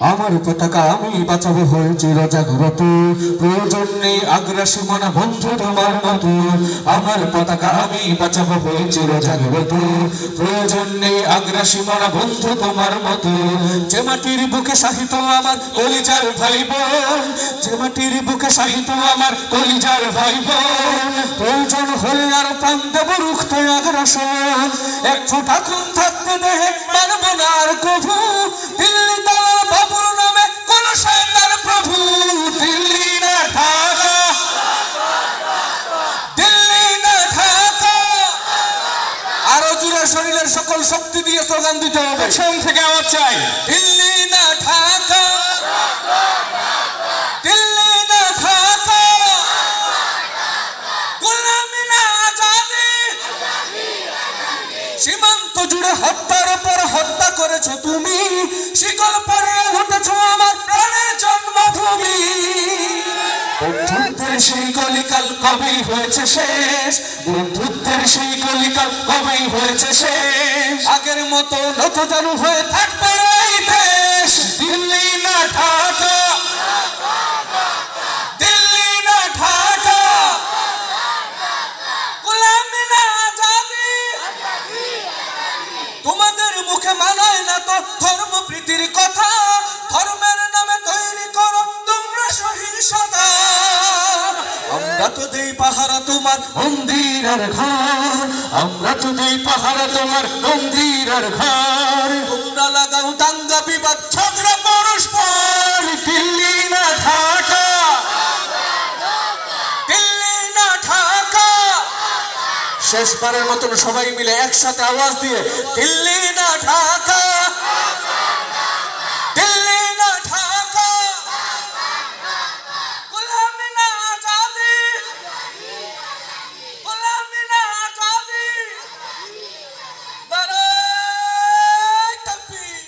আমার পতাকা আমি বাঁচাবো হয়ে চির জাগ্রত, প্রয়োজন নেই আগ্রাসী মনা বন্ধু তোমার মতো। আমার পতাকা আমি বাঁচাবো হয়ে চির জাগ্রত, প্রয়োজন নেই আগ্রাসী মনা বন্ধু তোমার মতো। যে মাটির বুকে সাহিত্য আমার কলিজার ভাই বোন, যে মাটির বুকে সাহিত্য আমার কলিজার ভাই বোন, প্রয়োজন হলে আর প্রাণ দেব রুখতে আগ্রাসন। এক ফোঁটা খুন থাকতে দেহে মানব না আর কভু, দিল্লি তালার বাবুর নামে কোন শয়তান প্রভু। দিল্লি না ঢাকা, দিল্লি না ঢাকা, আরো জোরে শরীরের সকল শক্তি দিয়ে স্লোগান দিতে হবে, পেছন থেকে আওয়াজ চাই। দিল্লি না ঢাকা, দিল্লি না ঢাকা, গোলামি না আজাদি। সীমান্ত জুড়ে হত্যার পর হত্যা করেছো তুমি, শিকল পরিয়ে উঠেছো আমার প্রাণের জন্মভূমি। বন্ধুত্বের সেই কলিকাল কবেই হয়েছে শেষ, বন্ধুত্বের সেই কলিকাল কবেই হয়েছে শেষ। আগের মতো নতজানু হয়ে থাকবে এই দেশ। দিল্লি না ঢাকা, দিল্লি না ঢাকা, গোলামি না আজাদি। তোমাদের মুখে মানায় না তো ধর্মপ্রীতির কথা, ধর্মের নামে তৈরি করো তোমরা সহিংসতা। আমরা তো দেই পাহারা তোমার মন্দির আর ঘর, আমরা তো দেই পাহারা তোমার মন্দির আর ঘর। তোমরা লাগাও দাঙ্গা বিবাদ ঝগড়া পরস্পর। দিল্লি না ঢাকা, দিল্লি না ঢাকা, শেষবারের মতন সবাই মিলে একসাথে আওয়াজ দিয়ে দিল্লি না ঢাকা, দিল্লি না ঢাকা, গোলামি না আজাদি, গোলামি না আজাদি। নারায়ে তাকবীর।